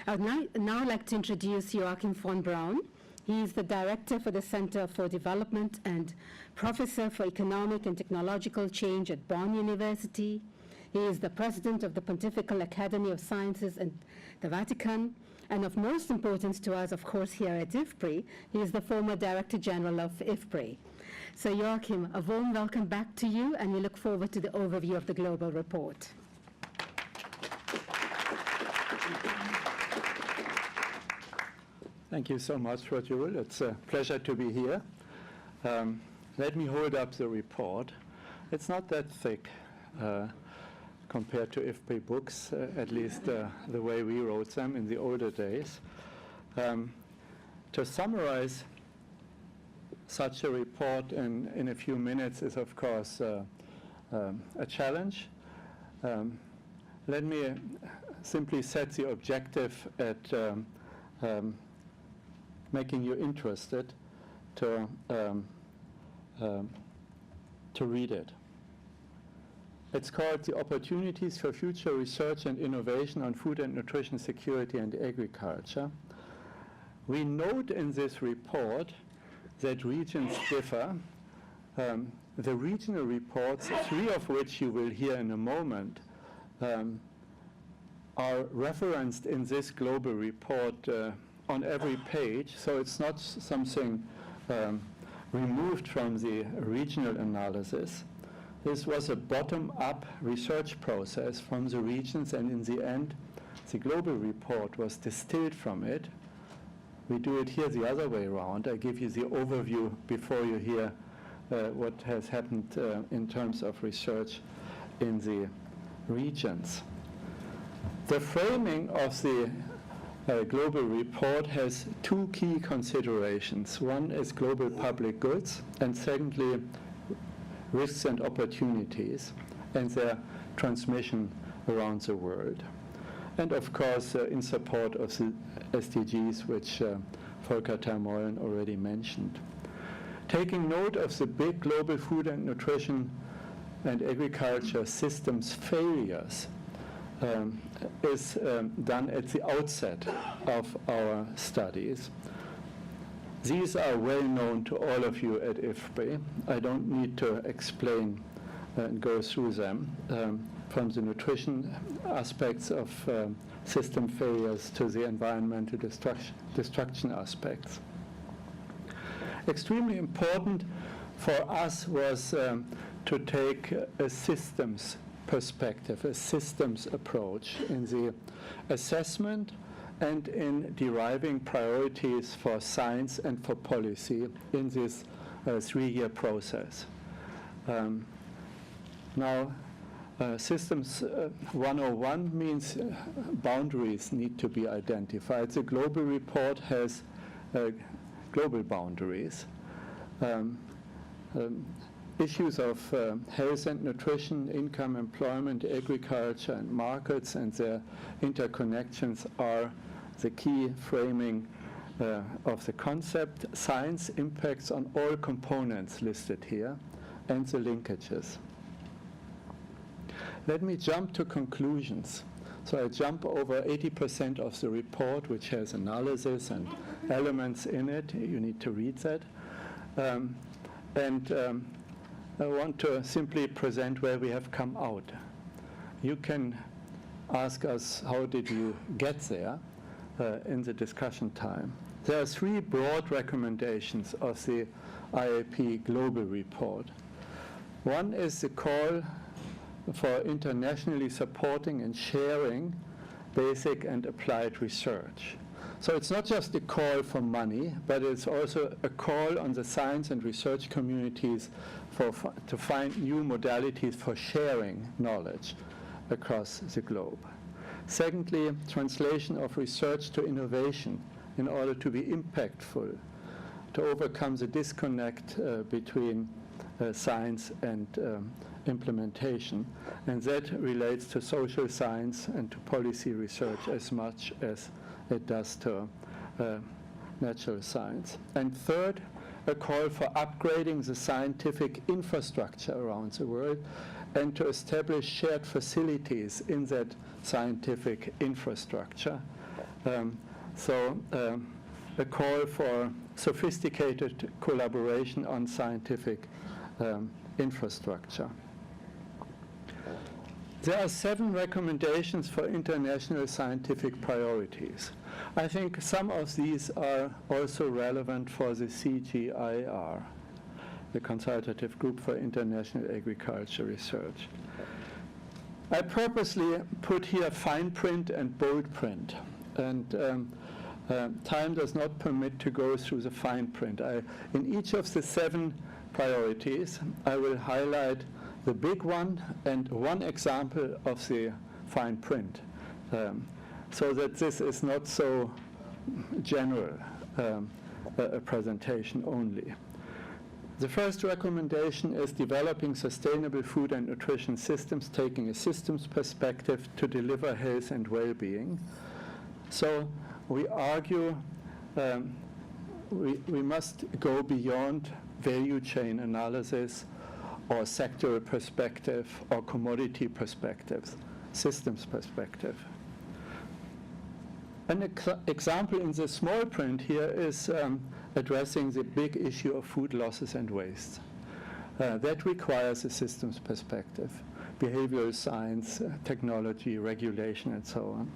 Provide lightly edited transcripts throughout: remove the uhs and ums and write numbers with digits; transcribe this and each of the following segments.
I'd now like to introduce Joachim von Braun. He is the Director for the Center for Development and Professor for Economic and Technological Change at Bonn University. He is the President of the Pontifical Academy of Sciences and the Vatican. And of most importance to us, of course, here at IFPRI, he is the former Director General of IFPRI. So Joachim, a warm welcome back to you, and we look forward to the overview of the global report. Thank you so much, Rajul. It's a pleasure to be here. Let me hold up the report. It's not that thick compared to IFPRI books, at least the way we wrote them in the older days. To summarize such a report in a few minutes is, of course, a challenge. Let me simply set the objective at making you interested to read it. It's called The Opportunities for Future Research and Innovation on Food and Nutrition Security and Agriculture. We note in this report that regions differ. The regional reports, three of which you will hear in a moment, are referenced in this global report on every page, so it's not something removed from the regional analysis. This was a bottom-up research process from the regions, and in the end, the global report was distilled from it. We do it here the other way around. I give you the overview before you hear what has happened in terms of research in the regions. The framing of the global report has two key considerations. One is global public goods, and secondly, risks and opportunities and their transmission around the world. And of course, in support of the SDGs, which Volker Termoyen already mentioned. Taking note of the big global food and nutrition and agriculture systems failures is done at the outset of our studies. These are well known to all of you at IFPRI. I don't need to explain and go through them, from the nutrition aspects of system failures to the environmental destruction aspects. Extremely important for us was to take a systems perspective, a systems approach in the assessment and in deriving priorities for science and for policy in this three-year process. Now, Systems 101 means boundaries need to be identified. The global report has global boundaries. Issues of health and nutrition, income, employment, agriculture, and markets and their interconnections are the key framing of the concept. Science impacts on all components listed here and the linkages. Let me jump to conclusions. So I jump over 80% of the report, which has analysis and elements in it. You need to read that. I want to simply present where we have come out. You can ask us, how did you get there in the discussion time? There are three broad recommendations of the IAP Global Report. One is the call for internationally supporting and sharing basic and applied research. So it's not just a call for money, but it's also a call on the science and research communities to find new modalities for sharing knowledge across the globe. Secondly, translation of research to innovation in order to be impactful, to overcome the disconnect between science and implementation. And that relates to social science and to policy research as much as it does to natural science. And third, a call for upgrading the scientific infrastructure around the world and to establish shared facilities in that scientific infrastructure A call for sophisticated collaboration on scientific infrastructure. There are 7 recommendations for international scientific priorities. I think some of these are also relevant for the CGIR, the Consultative Group for International Agriculture Research. I purposely put here fine print and bold print, and time does not permit to go through the fine print. In each of the 7 priorities, I will highlight the big one and one example of the fine print, so that this is not so general a presentation only. The first recommendation is developing sustainable food and nutrition systems, taking a systems perspective to deliver health and well-being. So we argue we must go beyond value chain analysis or sectoral perspective or commodity perspectives, systems perspective. An example in the small print here is addressing the big issue of food losses and waste. That requires a systems perspective, behavioral science, technology, regulation, and so on.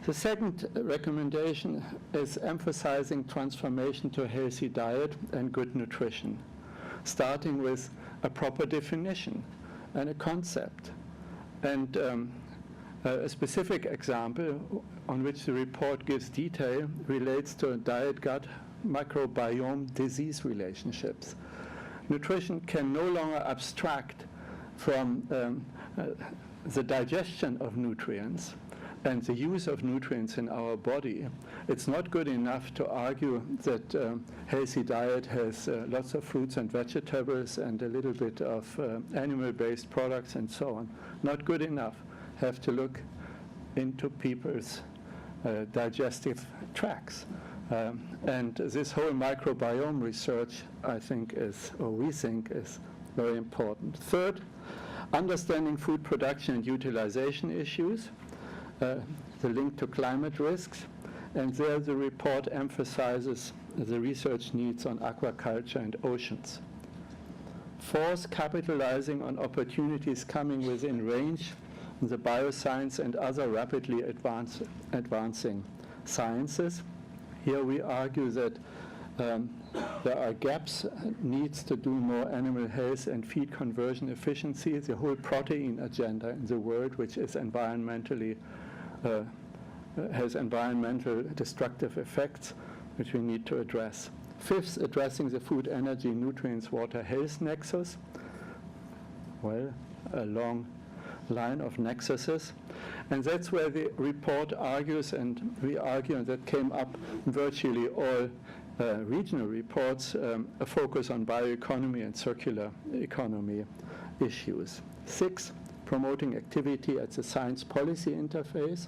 The second recommendation is emphasizing transformation to a healthy diet and good nutrition, starting with a proper definition and a concept. And a specific example on which the report gives detail relates to diet-gut microbiome disease relationships. Nutrition can no longer abstract from the digestion of nutrients and the use of nutrients in our body. It's not good enough to argue that healthy diet has lots of fruits and vegetables and a little bit of animal-based products and so on. Not good enough. Have to look into people's digestive tracts. And this whole microbiome research, I think, we think is very important. Third, understanding food production and utilization issues, the link to climate risks, and there the report emphasizes the research needs on aquaculture and oceans. Fourth, capitalizing on opportunities coming within range in the bioscience and other rapidly advancing sciences. Here we argue that there are gaps, needs to do more animal health and feed conversion efficiency, the whole protein agenda in the world, which is environmentally, has environmental destructive effects, which we need to address. Fifth, addressing the food, energy, nutrients, water, health nexus. Well, a long line of nexuses. And that's where the report argues, and we argue, and that came up in virtually all regional reports, a focus on bioeconomy and circular economy issues. 6, promoting activity at the science policy interface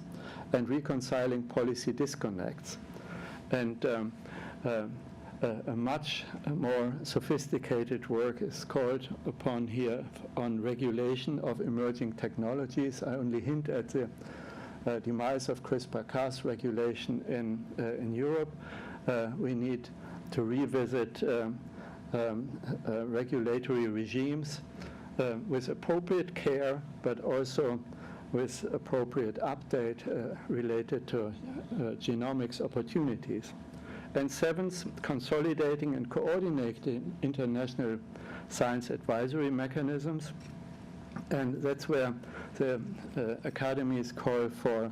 and reconciling policy disconnects. And a much more sophisticated work is called upon here on regulation of emerging technologies. I only hint at the demise of CRISPR-Cas regulation in Europe. We need to revisit regulatory regimes with appropriate care, but also with appropriate update related to genomics opportunities. And 7th, consolidating and coordinating international science advisory mechanisms. And that's where the academies call for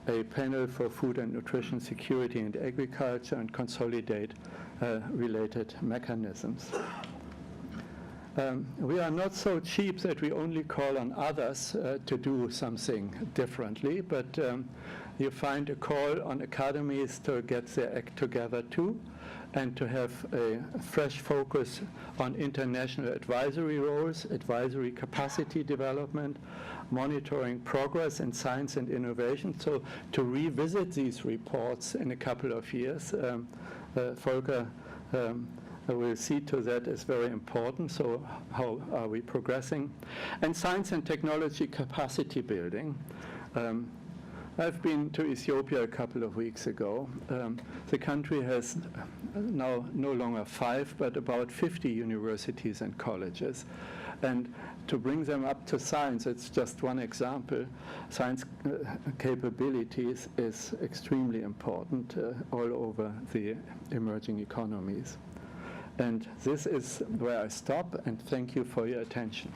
a panel for food and nutrition security and agriculture and consolidate related mechanisms. We are not so cheap that we only call on others to do something differently, but you find a call on academies to get their act together too, and to have a fresh focus on international advisory roles, advisory capacity development, monitoring progress in science and innovation. So to revisit these reports in a couple of years, Volker will see to that is very important. So how are we progressing? And science and technology capacity building. I've been to Ethiopia a couple of weeks ago. The country has now no longer 5, but about 50 universities and colleges. And to bring them up to science, it's just one example, science capabilities is extremely important all over the emerging economies. And this is where I stop, and thank you for your attention.